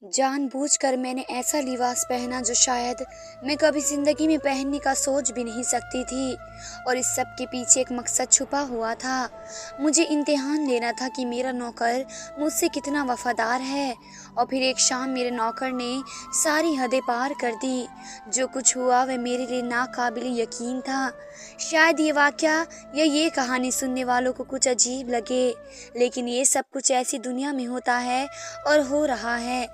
जानबूझकर मैंने ऐसा लिबास पहना जो शायद मैं कभी जिंदगी में पहनने का सोच भी नहीं सकती थी। और इस सब के पीछे एक मकसद छुपा हुआ था। मुझे इम्तिहान लेना था कि मेरा नौकर मुझसे कितना वफादार है। और फिर एक शाम मेरे नौकर ने सारी हदें पार कर दी। जो कुछ हुआ वह मेरे लिए नाकाबिल यकीन था। शायद ये वाक़या या ये कहानी सुनने वालों को कुछ अजीब लगे, लेकिन ये सब कुछ ऐसी दुनिया में होता है और हो रहा है।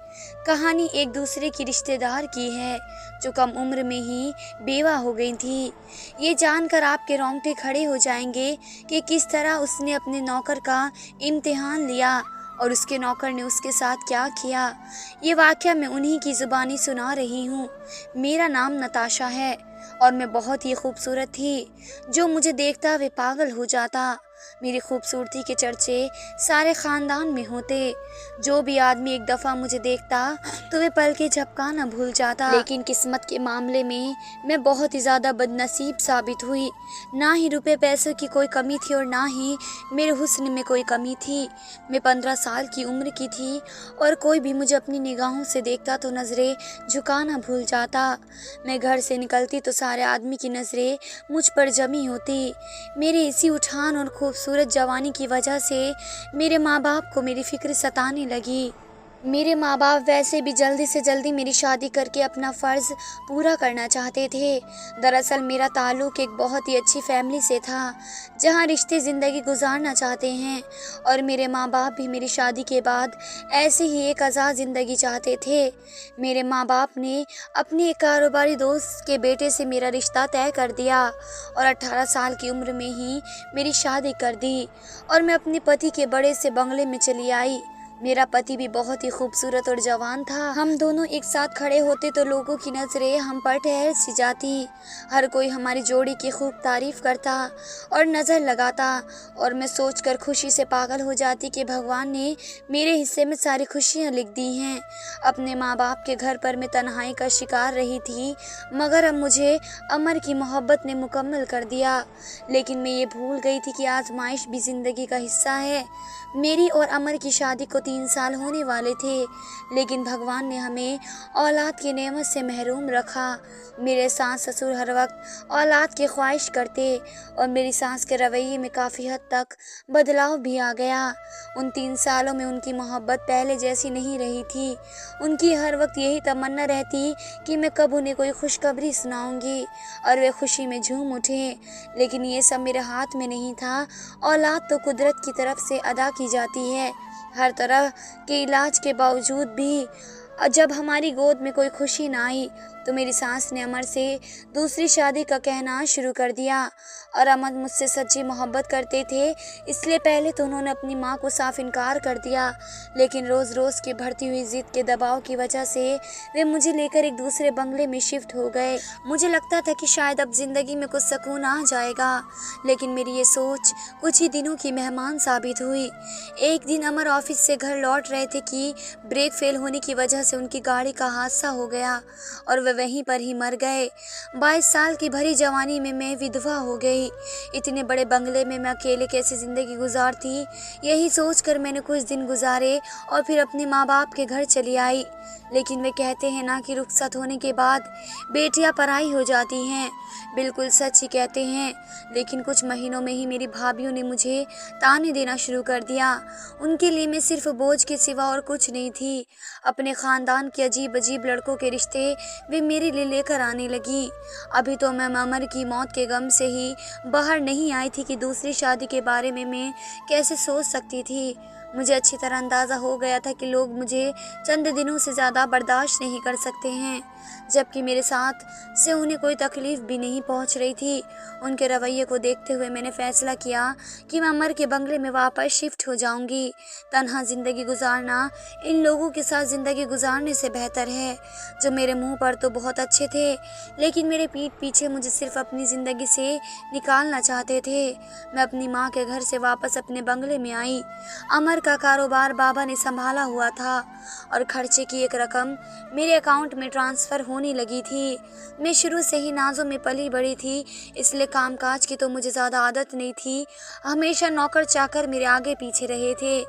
कहानी एक दूसरे की रिश्तेदार की है जो कम उम्र में ही बेवा हो गई थी। ये जानकर आपके रोंगटे खड़े हो जाएंगे कि किस तरह उसने अपने नौकर का इम्तिहान लिया और उसके नौकर ने उसके साथ क्या किया। ये वाक़या मैं उन्हीं की ज़ुबानी सुना रही हूँ। मेरा नाम नताशा है और मैं बहुत ही खूबसूरत थी। जो मुझे देखता वे पागल हो जाता। मेरी खूबसूरती के चर्चे सारे ख़ानदान में होते। जो भी आदमी एक दफ़ा मुझे देखता तो वे पल के झपकाना भूल जाता। लेकिन किस्मत के मामले में मैं बहुत ही ज़्यादा बदनसीब साबित हुई। ना ही रुपए पैसों की कोई कमी थी और ना ही मेरे हुस्न में कोई कमी थी। मैं 15 साल की उम्र की थी और कोई भी मुझे अपनी निगाहों से देखता तो नज़रें झुकाना भूल जाता। मैं घर से निकलती तो सारे आदमी की नज़रें मुझ पर जमी होती। मेरी इसी उठान और खूबसूरत जवानी की वजह से मेरे माँ बाप को मेरी फ़िक्र सताने लगी। मेरे माँ बाप वैसे भी जल्दी से जल्दी मेरी शादी करके अपना फ़र्ज़ पूरा करना चाहते थे। दरअसल मेरा ताल्लुक़ एक बहुत ही अच्छी फैमिली से था, जहाँ रिश्ते ज़िंदगी गुजारना चाहते हैं। और मेरे माँ बाप भी मेरी शादी के बाद ऐसे ही एक आज़ाद ज़िंदगी चाहते थे। मेरे माँ बाप ने अपने एक कारोबारी दोस्त के बेटे से मेरा रिश्ता तय कर दिया और 18 साल की उम्र में ही मेरी शादी कर दी और मैं अपने पति के बड़े से बंगले में चली आई। मेरा पति भी बहुत ही खूबसूरत और जवान था। हम दोनों एक साथ खड़े होते तो लोगों की नज़रें हम पर ठहर सी जाती। हर कोई हमारी जोड़ी की खूब तारीफ करता और नज़र लगाता और मैं सोचकर खुशी से पागल हो जाती कि भगवान ने मेरे हिस्से में सारी खुशियाँ लिख दी हैं। अपने माँ बाप के घर पर मैं तन्हाई का शिकार रही थी, मगर अब मुझे अमर की मोहब्बत ने मुकम्मल कर दिया। लेकिन मैं ये भूल गई थी कि आजमाइश भी ज़िंदगी का हिस्सा है। मेरी और अमर की शादी को 3 साल होने वाले थे, लेकिन भगवान ने हमें औलाद की नेमत से महरूम रखा। मेरे सास ससुर हर वक्त औलाद की ख्वाहिश करते और मेरी सास के रवैये में काफ़ी हद तक बदलाव भी आ गया। उन 3 सालों में उनकी मोहब्बत पहले जैसी नहीं रही थी। उनकी हर वक्त यही तमन्ना रहती कि मैं कब उन्हें कोई खुशखबरी सुनाऊंगी और वे खुशी में झूम उठें। लेकिन ये सब मेरे हाथ में नहीं था। औलाद तो कुदरत की तरफ से अदा की जाती है। हर तरह के इलाज के बावजूद भी जब हमारी गोद में कोई खुशी ना आई तो मेरी सास ने अमर से दूसरी शादी का कहना शुरू कर दिया। और अमर मुझसे सच्ची मोहब्बत करते थे, इसलिए पहले तो उन्होंने अपनी माँ को साफ इनकार कर दिया, लेकिन रोज़ रोज़ की बढ़ती हुई ज़िद के दबाव की वजह से वे मुझे लेकर एक दूसरे बंगले में शिफ्ट हो गए। मुझे लगता था कि शायद अब ज़िंदगी में कुछ सुकून आ जाएगा, लेकिन मेरी ये सोच कुछ ही दिनों की मेहमान साबित हुई। एक दिन अमर ऑफिस से घर लौट रहे थे कि ब्रेक फेल होने की वजह से उनकी गाड़ी का हादसा हो गया और वे वहीं पर ही मर गए। 22 साल की भरी जवानी में मैं विधवा हो गई। इतने बड़े बंगले में मैं अकेले कैसे ज़िंदगी गुजारती, यही सोचकर मैंने कुछ दिन गुजारे और फिर अपने माँ बाप के घर चली आई। लेकिन वे कहते हैं ना कि रुखसत होने के बाद बेटियां पराई हो जाती हैं। बिल्कुल सच ही कहते हैं। लेकिन कुछ महीनों में ही मेरी भाभीयों ने मुझे ताने देना शुरू कर दिया। उनके लिए मैं सिर्फ बोझ के सिवा और कुछ नहीं थी। अपने ख़ानदान के अजीब अजीब लड़कों के रिश्ते वे मेरे लिए लेकर आने लगी। अभी तो मैं अमर की मौत के गम से ही बाहर नहीं आई थी कि दूसरी शादी के बारे में मैं कैसे सोच सकती थी। मुझे अच्छी तरह अंदाज़ा हो गया था कि लोग मुझे चंद दिनों से ज़्यादा बर्दाश्त नहीं कर सकते हैं, जबकि मेरे साथ से उन्हें कोई तकलीफ़ भी नहीं पहुंच रही थी। उनके रवैये को देखते हुए मैंने फ़ैसला किया कि मैं अमर के बंगले में वापस शिफ्ट हो जाऊंगी। तन्हा ज़िंदगी गुजारना इन लोगों के साथ ज़िंदगी गुजारने से बेहतर है, जो मेरे मुंह पर तो बहुत अच्छे थे, लेकिन मेरे पीठ पीछे मुझे सिर्फ अपनी ज़िंदगी से निकालना चाहते थे। मैं अपनी माँ के घर से वापस अपने बंगले में आई। अमर का कारोबार बाबा ने संभाला हुआ था और खर्चे की एक रकम मेरे अकाउंट में ट्रांसफ़र होने लगी थी। मैं शुरू से ही नाज़ों में पली बड़ी थी, इसलिए कामकाज की तो मुझे ज़्यादा आदत नहीं थी। हमेशा नौकर चाकर मेरे आगे पीछे रहे थे,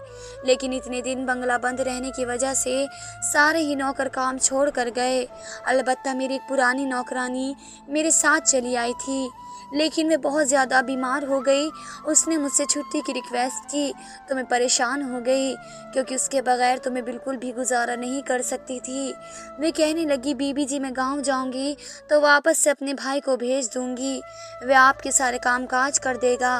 लेकिन इतने दिन बंगला बंद रहने की वजह से सारे ही नौकर काम छोड़ कर गए। अलबत्ता मेरी एक पुरानी नौकरानी मेरे साथ चली आई थी, लेकिन मैं बहुत ज़्यादा बीमार हो गई। उसने मुझसे छुट्टी की रिक्वेस्ट की तो मैं परेशान हो गई, क्योंकि उसके बगैर तो मैं बिल्कुल भी गुजारा नहीं कर सकती थी। मैं कहने लगी, बीबी जी मैं गांव जाऊंगी तो वापस से अपने भाई को भेज दूंगी। वह आपके सारे कामकाज कर देगा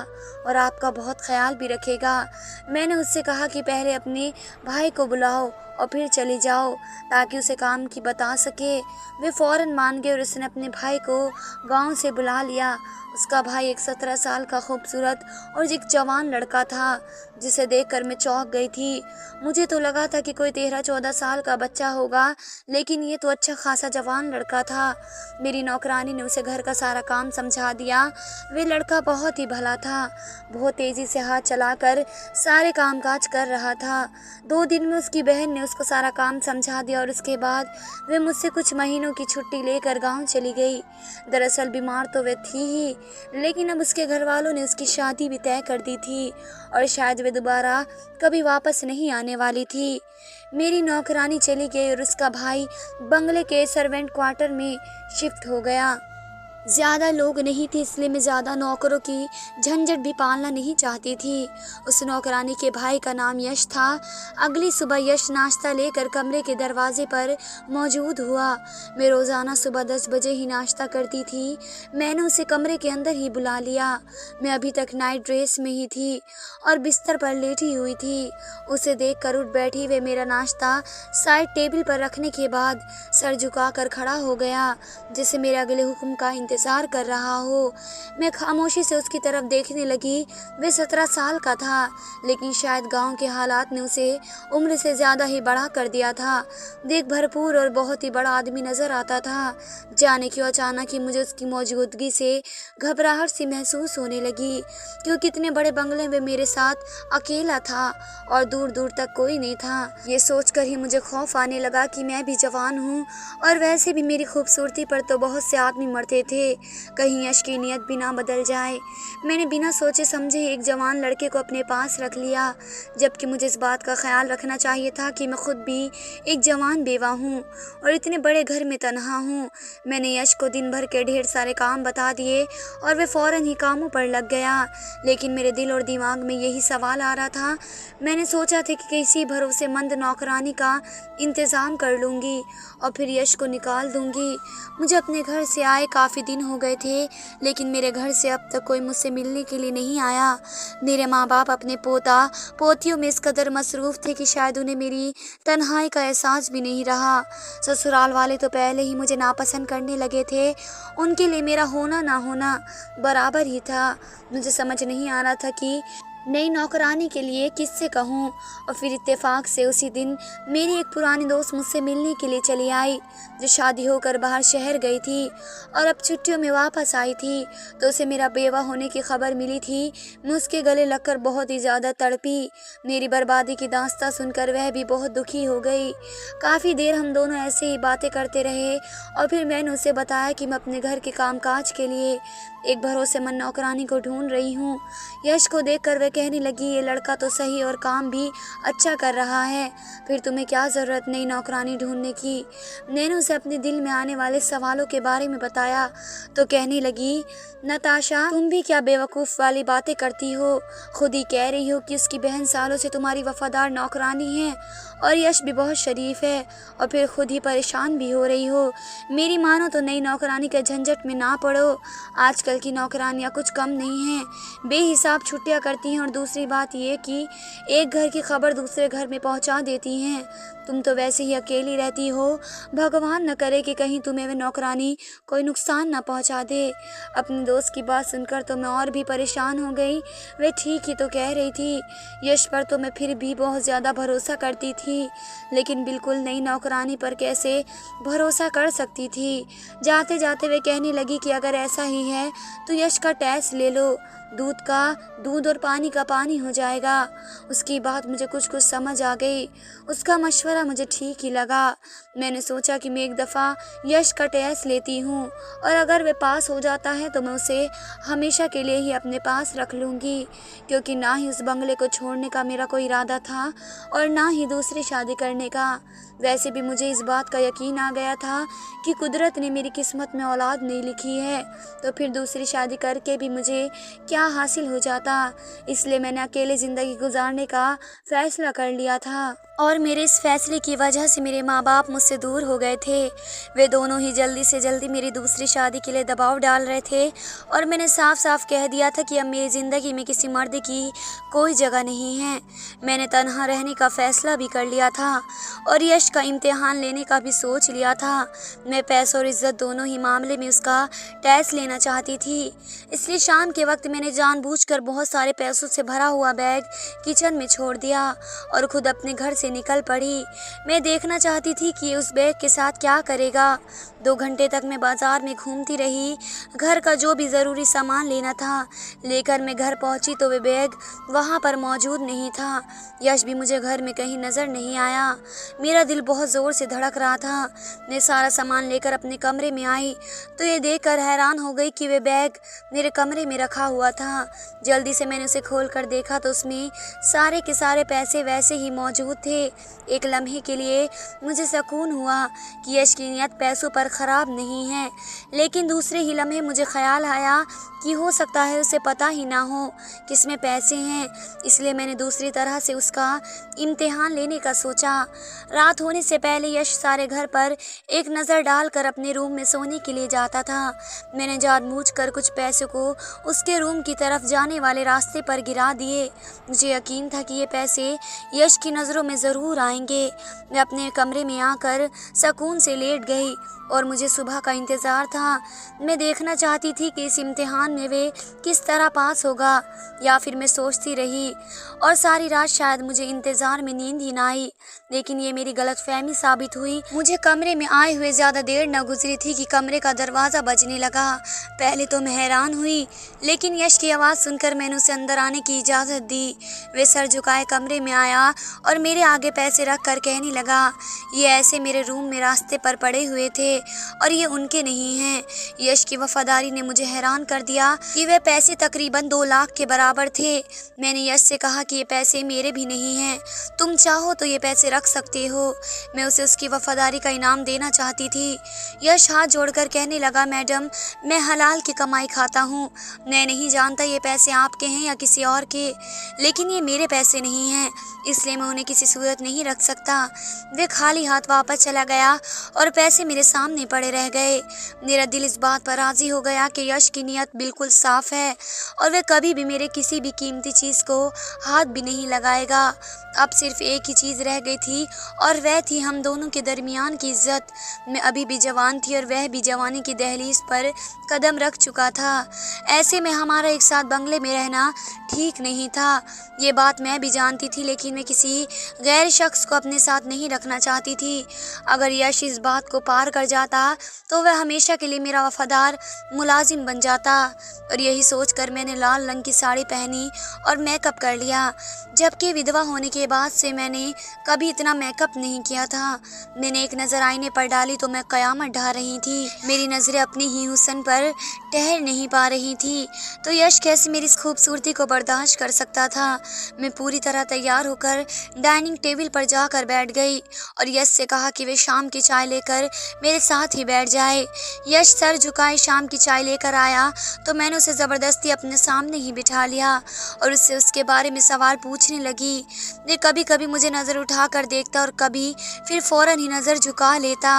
और आपका बहुत ख्याल भी रखेगा। मैंने उससे कहा कि पहले अपने भाई को बुलाओ और फिर चली जाओ, ताकि उसे काम की बता सके। वे फ़ौरन मान गए और उसने अपने भाई को गांव से बुला लिया। उसका भाई एक 17 साल का खूबसूरत और एक जवान लड़का था, जिसे देखकर मैं चौंक गई थी। मुझे तो लगा था कि कोई 13-14 साल का बच्चा होगा, लेकिन ये तो अच्छा खासा जवान लड़का था। मेरी नौकरानी ने उसे घर का सारा काम समझा दिया। वे लड़का बहुत ही भला था, बहुत तेज़ी से हाथ चलाकर सारे कामकाज कर रहा था। 2 दिन में उसकी बहन ने उसको सारा काम समझा दिया और उसके बाद वे मुझसे कुछ महीनों की छुट्टी लेकर गांव चली गई। दरअसल बीमार तो वे थी ही, लेकिन अब उसके घर वालों ने उसकी शादी भी तय कर दी थी और शायद वे दोबारा कभी वापस नहीं आने वाली थी। मेरी नौकरानी चली गई और उसका भाई बंगले के सर्वेंट क्वार्टर में शिफ्ट हो गया। ज़्यादा लोग नहीं थे, इसलिए मैं ज़्यादा नौकरों की झंझट भी पालना नहीं चाहती थी। उस नौकरानी के भाई का नाम यश था। अगली सुबह यश नाश्ता लेकर कमरे के दरवाजे पर मौजूद हुआ। मैं रोज़ाना सुबह 10 बजे ही नाश्ता करती थी। मैंने उसे कमरे के अंदर ही बुला लिया। मैं अभी तक नाइट ड्रेस में ही थी और बिस्तर पर लेटी हुई थी। उसे देख कर उठ बैठी। वे मेरा नाश्ता साइड टेबल पर रखने के बाद सर झुकाकर खड़ा हो गया, जैसे मेरे अगले हुक्म का इंतजार कर रहा हो। मैं खामोशी से उसकी तरफ देखने लगी। वे 17 साल का था, लेकिन शायद गांव के हालात ने उसे उम्र से ज़्यादा ही बड़ा कर दिया था। देख भरपूर और बहुत ही बड़ा आदमी नज़र आता था। जाने क्यों अचानक ही मुझे उसकी मौजूदगी से घबराहट सी महसूस होने लगी, क्योंकि इतने बड़े बंगले में मेरे साथ अकेला था और दूर दूर तक कोई नहीं था। ये सोचकर ही मुझे खौफ आने लगा कि मैं भी जवान हूँ और वैसे भी मेरी खूबसूरती पर तो बहुत से आदमी मरते थे, कहीं यश की नीयत भी ना बदल जाए। मैंने बिना सोचे समझे एक जवान लड़के को अपने पास रख लिया, जबकि मुझे इस बात का ख्याल रखना चाहिए था कि मैं खुद भी एक जवान बेवा हूँ और इतने बड़े घर में तन्हा हूँ। मैंने यश को दिन भर के ढेर सारे काम बता दिए और वह फ़ौरन ही कामों पर लग गया, लेकिन मेरे दिल और दिमाग में यही सवाल आ रहा था। मैंने सोचा था कि किसी भरोसेमंद नौकरानी का इंतज़ाम कर लूँगी और फिर यश को निकाल दूँगी। मुझे अपने घर से आए काफ़ी दिन हो गए थे, लेकिन मेरे घर से अब तक कोई मुझसे मिलने के लिए नहीं आया। मेरे माँ बाप अपने पोता पोतियों में इस कदर मसरूफ़ थे कि शायद उन्हें मेरी तन्हाई का एहसास भी नहीं रहा। ससुराल वाले तो पहले ही मुझे नापसंद करने लगे थे। उनके लिए मेरा होना ना होना बराबर ही था। मुझे समझ नहीं आ रहा था कि नई नौकरानी के लिए किससे कहूँ। और फिर इत्तेफाक से उसी दिन मेरी एक पुरानी दोस्त मुझसे मिलने के लिए चली आई, जो शादी होकर बाहर शहर गई थी और अब छुट्टियों में वापस आई थी। तो उसे मेरा बेवा होने की खबर मिली थी। मैं उसके गले लगकर बहुत ही ज़्यादा तड़पी। मेरी बर्बादी की दास्तां सुनकर वह भी बहुत दुखी हो गई। काफ़ी देर हम दोनों ऐसे ही बातें करते रहे और फिर मैंने उसे बताया कि मैं अपने घर के कामकाज के लिए एक भरोसेमंद नौकरानी को ढूंढ रही हूँ। यश को देखकर वह कहने लगी, ये लड़का तो सही और काम भी अच्छा कर रहा है, फिर तुम्हें क्या ज़रूरत नई नौकरानी ढूंढने की। मैंने उसे अपने दिल में आने वाले सवालों के बारे में बताया तो कहने लगी, नताशा तुम भी क्या बेवकूफ़ वाली बातें करती हो। खुद ही कह रही हो कि उसकी बहन सालों से तुम्हारी वफादार नौकरानी है और यश भी बहुत शरीफ है, और फिर खुद ही परेशान भी हो रही हो। मेरी मानो तो नई नौकरानी के झंझट में ना पड़ो। आजकल की नौकरानियाँ कुछ कम नहीं हैं, बेहिसाब छुट्टियाँ करती हैं और दूसरी बात ये कि एक घर की खबर दूसरे घर में पहुँचा देती हैं। तुम तो वैसे ही अकेली रहती हो। भगवान न करे कि कहीं तुम्हें वह नौकरानी कोई नुकसान न पहुँचा दे। अपने दोस्त की बात सुनकर तो मैं और भी परेशान हो गई। वे ठीक ही तो कह रही थी। यश पर तो मैं फिर भी बहुत ज़्यादा भरोसा करती थी, लेकिन बिल्कुल नई नौकरानी पर कैसे भरोसा कर सकती थी। जाते जाते वे कहने लगी कि अगर ऐसा ही है तो यश का टेस्ट ले लो। दूध का दूध और पानी का पानी हो जाएगा। उसकी बात मुझे कुछ कुछ समझ आ गई। उसका मशवरा मुझे ठीक ही लगा। मैंने सोचा कि मैं एक दफ़ा यश का टेस्ट लेती हूँ और अगर वह पास हो जाता है तो मैं उसे हमेशा के लिए ही अपने पास रख लूँगी, क्योंकि ना ही उस बंगले को छोड़ने का मेरा कोई इरादा था और ना ही दूसरी शादी करने का। वैसे भी मुझे इस बात का यकीन आ गया था कि कुदरत ने मेरी किस्मत में औलाद नहीं लिखी है, तो फिर दूसरी शादी करके भी मुझे क्या हासिल हो जाता। इसलिए मैंने अकेले ज़िंदगी गुजारने का फ़ैसला कर लिया था और मेरे इस फैसले की वजह से मेरे माँ बाप मुझसे दूर हो गए थे। वे दोनों ही जल्दी से जल्दी मेरी दूसरी शादी के लिए दबाव डाल रहे थे और मैंने साफ साफ कह दिया था कि अब मेरी ज़िंदगी में किसी मर्द की कोई जगह नहीं है। मैंने तन्हा रहने का फ़ैसला भी कर लिया था और यश का इम्तिहान लेने का भी सोच लिया था। मैं पैसों और इज़्ज़त दोनों ही मामले में उसका टेस्ट लेना चाहती थी। इसलिए शाम के वक्त मैंने जानबूझकर बहुत सारे पैसों से भरा हुआ बैग किचन में छोड़ दिया और खुद अपने घर से निकल पड़ी। मैं देखना चाहती थी कि उस बैग के साथ क्या करेगा। 2 घंटे तक मैं बाजार में घूमती रही। घर का जो भी ज़रूरी सामान लेना था लेकर मैं घर पहुंची तो वे बैग वहां पर मौजूद नहीं था। यश भी मुझे घर में कहीं नज़र नहीं आया। मेरा दिल बहुत ज़ोर से धड़क रहा था। मैं सारा सामान लेकर अपने कमरे में आई तो ये देखकर हैरान हो गई कि वे बैग मेरे कमरे में रखा हुआ था। जल्दी से मैंने उसे खोल कर देखा तो उसमें सारे के सारे पैसे वैसे ही मौजूद थे। एक लम्हे के लिए मुझे सुकून हुआ कि यश की नीयत पैसों पर ख़राब नहीं है, लेकिन दूसरे ही लम्हे मुझे ख्याल आया कि हो सकता है उसे पता ही ना हो किसमें पैसे हैं। इसलिए मैंने दूसरी तरह से उसका इम्तिहान लेने का सोचा। रात होने से पहले यश सारे घर पर एक नज़र डालकर अपने रूम में सोने के लिए जाता था। मैंने जानबूझकर कुछ पैसों को उसके रूम की तरफ जाने वाले रास्ते पर गिरा दिए। मुझे यकीन था कि ये पैसे यश की नज़रों में ज़रूर आएंगे। मैं अपने कमरे में आकर सुकून से लेट गई और मुझे सुबह का इंतज़ार था। मैं देखना चाहती थी कि इस इम्तिहान में वे किस तरह पास होगा, या फिर मैं सोचती रही और सारी रात शायद मुझे इंतज़ार में नींद ही ना आई। लेकिन ये मेरी गलतफहमी साबित हुई। मुझे कमरे में आए हुए ज़्यादा देर न गुजरी थी कि कमरे का दरवाज़ा बजने लगा। पहले तो मैं हैरान हुई, लेकिन यश की आवाज़ सुनकर मैंने उसे अंदर आने की इजाज़त दी। वे सर झुकाए कमरे में आया और मेरे आगे पैसे रख कर कहने लगा, ये ऐसे मेरे रूम में रास्ते पर पड़े हुए थे और ये उनके नहीं हैं। यश की वफादारी ने मुझे हैरान कर दिया कि वे पैसे तकरीबन 2 लाख के बराबर थे। मैंने यश से कहा कि ये पैसे मेरे भी नहीं हैं, तुम चाहो तो ये पैसे रख सकते हो। मैं उसे उसकी वफादारी का इनाम देना चाहती थी। यश हाथ जोड़कर कहने लगा, मैडम, मैं हलाल की कमाई खाता हूँ। मैं नहीं जानता ये पैसे आपके हैं या किसी और के, लेकिन ये मेरे पैसे नहीं हैं, इसलिए मैं उन्हें किसी सूरत नहीं रख सकता। वे खाली हाथ वापस चला गया और पैसे मेरे सामने पड़े रह गए। मेरा दिल इस बात पर राज़ी हो गया कि यश की नीयत बिल्कुल साफ है और वे कभी भी मेरे किसी भी कीमती चीज़ को हाथ भी नहीं लगाएगा। अब सिर्फ एक ही चीज़ रह गई थी और वह थी हम दोनों के दरमियान की इज्जत। मैं अभी भी जवान थी और वह भी जवानी की दहलीज पर कदम रख चुका था। ऐसे में हमारा एक साथ बंगले में रहना ठीक नहीं था। ये बात मैं भी जानती थी, लेकिन मैं किसी गैर शख्स को अपने साथ नहीं रखना चाहती थी। अगर यश इस बात को पार कर जाता तो वह हमेशा के लिए मेरा वफादार मुलाजिम बन जाता। और यही सोचकर मैंने लाल रंग की साड़ी पहनी और मेकअप कर लिया, जबकि विधवा होने के बाद से मैंने कभी इतना मेकअप नहीं किया था। मैंने एक नज़र आईने पर डाली तो मैं क़यामत ढा रही थी। मेरी नज़रें अपनी ही हुस्न पर ठहर नहीं पा रही थी, तो यश कैसे मेरी इस खूबसूरती को बर्दाश्त कर सकता था। मैं पूरी तरह तैयार होकर डाइनिंग टेबल पर जाकर बैठ गई और यश से कहा कि वे शाम की चाय लेकर मेरे साथ ही बैठ जाए। यश सर झुकाए शाम की चाय लेकर आया तो मैंने उसे ज़बरदस्ती अपने सामने ही बिठा लिया और उससे उसके बारे में सवाल पूछने लगी। वे कभी कभी मुझे नज़र उठा कर देखता और कभी फिर फ़ौरन ही नज़र झुका लेता।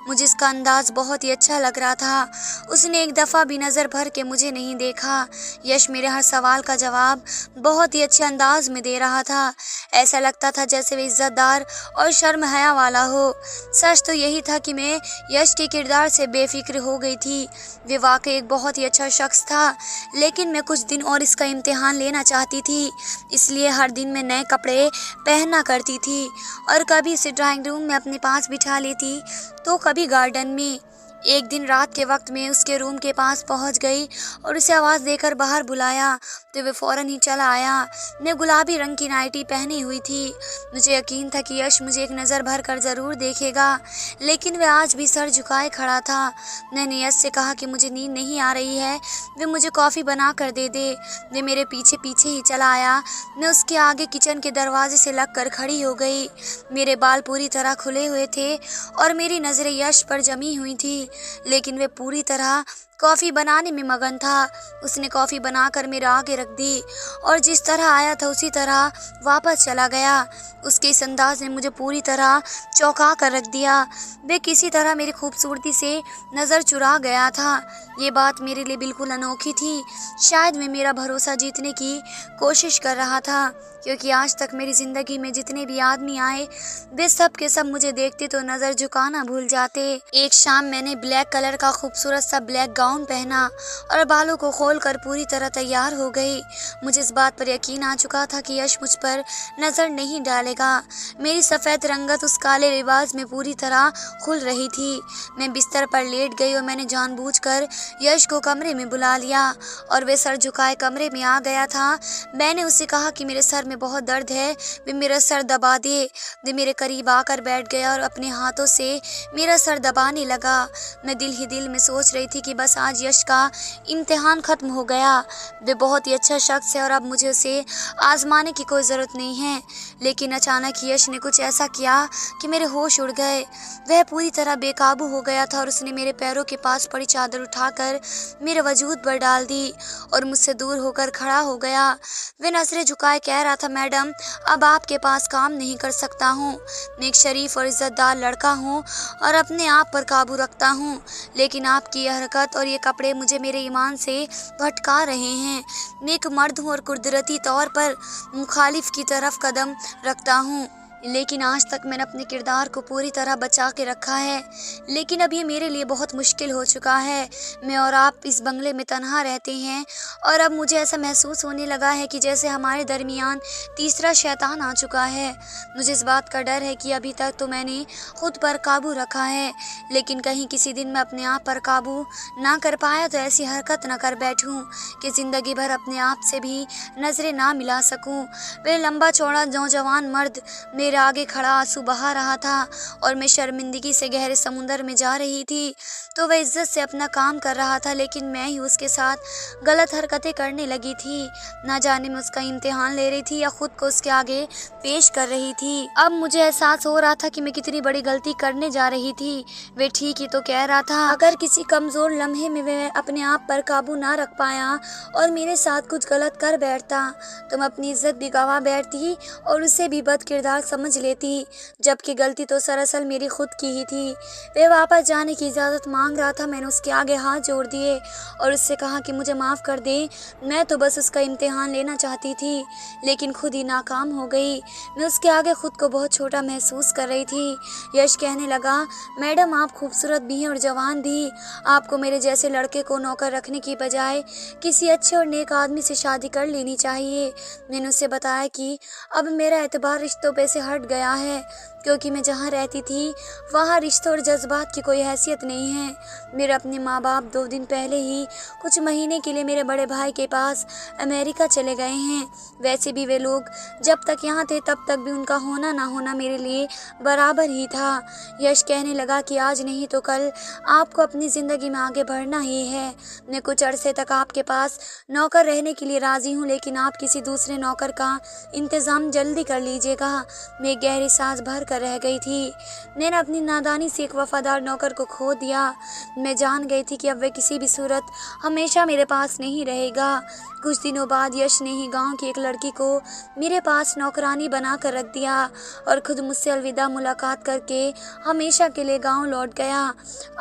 मुझे इसका अंदाज़ बहुत ही अच्छा लग रहा था। उसने एक दफ़ा भी नज़र भर के मुझे नहीं देखा। यश मेरे हर सवाल का जवाब बहुत ही अच्छे अंदाज में दे रहा था। ऐसा लगता था जैसे वे इज़्ज़तदार और शर्म हया वाला हो। सच तो यही था कि मैं यश के किरदार से बेफिक्र हो गई थी। वे वाकई एक बहुत ही अच्छा शख्स था, लेकिन मैं कुछ दिन और इसका इम्तिहान लेना चाहती थी। इसलिए हर दिन मैं नए कपड़े पहना करती थी और कभी इसे ड्राइंग रूम में अपने पास बिठा लेती तो कभी गार्डन में। एक दिन रात के वक्त में उसके रूम के पास पहुंच गई और उसे आवाज़ देकर बाहर बुलाया तो वह फ़ौरन ही चला आया। मैं गुलाबी रंग की नाइटी पहनी हुई थी। मुझे यकीन था कि यश मुझे एक नज़र भर कर ज़रूर देखेगा, लेकिन वह आज भी सर झुकाए खड़ा था। मैंने यश से कहा कि मुझे नींद नहीं आ रही है, वे मुझे कॉफ़ी बना कर दे दे। वे मेरे पीछे पीछे ही चला आया। मैं उसके आगे किचन के दरवाजे से लग कर खड़ी हो गई। मेरे बाल पूरी तरह खुले हुए थे और मेरी नज़रें यश पर जमी हुई थी, लेकिन वे पूरी तरह कॉफ़ी बनाने में मगन था। उसने कॉफ़ी बनाकर मेरे आगे रख दी और जिस तरह आया था उसी तरह वापस चला गया। उसके इस अंदाज ने मुझे पूरी तरह चौंका कर रख दिया। वे किसी तरह मेरी खूबसूरती से नज़र चुरा गया था। ये बात मेरे लिए बिल्कुल अनोखी थी। शायद मैं मेरा भरोसा जीतने की कोशिश कर रहा था, क्योंकि आज तक मेरी ज़िंदगी में जितने भी आदमी आए वे सब के सब मुझे देखते तो नज़र झुकाना भूल जाते। एक शाम मैंने ब्लैक कलर का खूबसूरत सा ब्लैक गाउन पहना और बालों को खोलकर पूरी तरह तैयार हो गई। मुझे इस बात पर यकीन आ चुका था कि यश मुझ पर नज़र नहीं डालेगा। मेरी सफ़ेद रंगत उस काले लिबास में पूरी तरह खुल रही थी। मैं बिस्तर पर लेट गई और मैंने जानबूझकर यश को कमरे में बुला लिया और वे सर झुकाए कमरे में आ गया था। मैंने उससे कहा कि मेरे सर में बहुत दर्द है, वे मेरा सर दबा दे। वे मेरे करीब आकर बैठ गया और अपने हाथों से मेरा सर दबाने लगा। मैं दिल ही दिल में सोच रही थी कि बस आज यश का इम्तिहान ख़त्म हो गया। वे बहुत ही अच्छा शख्स है और अब मुझे उसे आजमाने की कोई ज़रूरत नहीं है। लेकिन अचानक यश ने कुछ ऐसा किया कि मेरे होश उड़ गए। वह पूरी तरह बेकाबू हो गया था और उसने मेरे पैरों के पास पड़ी चादर उठाकर मेरे वजूद पर डाल दी और मुझसे दूर होकर खड़ा हो गया। वह नजरें झुकाए कह रहा था, मैडम अब आपके पास काम नहीं कर सकता हूँ। मैं एक शरीफ और इज्जतदार लड़का हूँ और अपने आप पर काबू रखता हूँ, लेकिन आपकी यह हरकत और ये कपड़े मुझे मेरे ईमान से भटका रहे हैं। मैं एक मर्द हूँ और कुदरती तौर पर मुखालिफ की तरफ कदम रखता हूँ, लेकिन आज तक मैंने अपने किरदार को पूरी तरह बचा के रखा है। लेकिन अब ये मेरे लिए बहुत मुश्किल हो चुका है। मैं और आप इस बंगले में तन्हा रहते हैं और अब मुझे ऐसा महसूस होने लगा है कि जैसे हमारे दरमियान तीसरा शैतान आ चुका है। मुझे इस बात का डर है कि अभी तक तो मैंने खुद पर काबू रखा है, लेकिन कहीं किसी दिन मैं अपने आप पर काबू ना कर पाया तो ऐसी हरकत न कर बैठूं कि ज़िंदगी भर अपने आप से भी नज़रें ना मिला सकूं। वह लंबा चौड़ा नौजवान मर्द मेरे आगे खड़ा आंसू बहा रहा था और मैं शर्मिंदगी से गहरे समुंदर में जा रही थी। तो वह इज्जत से अपना काम कर रहा था, लेकिन मैं ही उसके साथ गलत हरकतें करने लगी थी। ना जाने मैं उसका इम्तिहान ले रही थी या खुद को उसके आगे पेश कर रही थी। अब मुझे एहसास हो रहा था कि मैं कितनी बड़ी गलती करने जा रही थी। वे ठीक ही तो कह रहा था, अगर किसी कमज़ोर लम्हे में वह अपने आप पर काबू ना रख पाया और मेरे साथ कुछ गलत कर बैठता तो मैं अपनी इज्जत भी गंवा बैठती और उसे भी बद किरदार समझ लेती, जबकि गलती तो सरासर मेरी खुद की ही थी। वह वापस जाने की इजाज़त मांग रहा था। मैंने उसके आगे हाथ जोड़ दिए और उससे कहा कि मुझे माफ़ कर दे, मैं तो बस उसका इम्तिहान लेना चाहती थी, लेकिन खुद ही नाकाम हो गई। मैं उसके आगे खुद को बहुत छोटा महसूस कर रही थी। यश कहने लगा, मैडम आप खूबसूरत भी हैं और जवान भी। आपको मेरे जैसे लड़के को नौकर रखने की बजाय किसी अच्छे और नेक आदमी से शादी कर लेनी चाहिए। मैंने उससे बताया कि अब मेरा एतबार रिश्तों पे से हट गया है, क्योंकि मैं जहाँ रहती थी वहाँ रिश्तों और जज्बात की कोई हैसियत नहीं है। मेरे अपने माँ बाप 2 दिन पहले ही कुछ महीने के लिए मेरे बड़े भाई के पास अमेरिका चले गए हैं। वैसे भी वे लोग जब तक यहाँ थे तब तक भी उनका होना ना होना मेरे लिए बराबर ही था। यश कहने लगा कि आज नहीं तो कल आपको अपनी ज़िंदगी में आगे बढ़ना ही है। मैं कुछ अरसे तक आपके पास नौकर रहने के लिए राज़ी हूँ, लेकिन आप किसी दूसरे नौकर का इंतज़ाम जल्दी कर लीजिएगा। मैं गहरी सांस भर कर रह गई थी। मैंने अपनी नादानी से एक वफादार नौकर को खो दिया। मैं जान गई थी कि अब वह किसी भी सूरत हमेशा मेरे पास नहीं रहेगा। कुछ दिनों बाद यश ने ही गांव की एक लड़की को मेरे पास नौकरानी बना कर रख दिया और खुद मुझसे अलविदा मुलाकात करके हमेशा के लिए गांव लौट गया।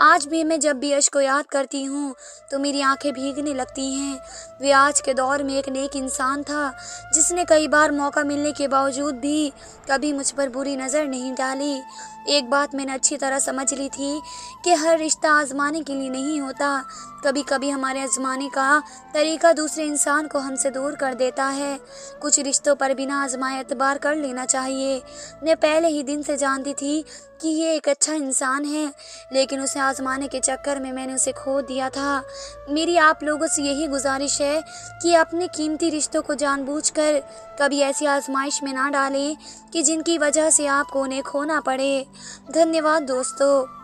आज भी मैं जब भी यश को याद करती हूँ तो मेरी आंखें भीगने लगती हैं। वे आज के दौर में एक नेक इंसान था, जिसने कई बार मौका मिलने के बावजूद भी कभी कभी मुझ पर बुरी नज़र नहीं डाली। एक बात मैंने अच्छी तरह समझ ली थी कि हर रिश्ता आजमाने के लिए नहीं होता। कभी कभी हमारे आजमाने का तरीका दूसरे इंसान को हमसे दूर कर देता है। कुछ रिश्तों पर बिना आजमाए एतबार कर लेना चाहिए। मैं पहले ही दिन से जानती थी कि ये एक अच्छा इंसान है, लेकिन उसे आजमाने के चक्कर में मैंने उसे खो दिया था। मेरी आप लोगों से यही गुजारिश है कि अपने कीमती रिश्तों को जानबूझकर कभी ऐसी आजमाइश में ना डालें कि जिनकी वजह से आपको उन्हें खोना पड़े। धन्यवाद दोस्तों।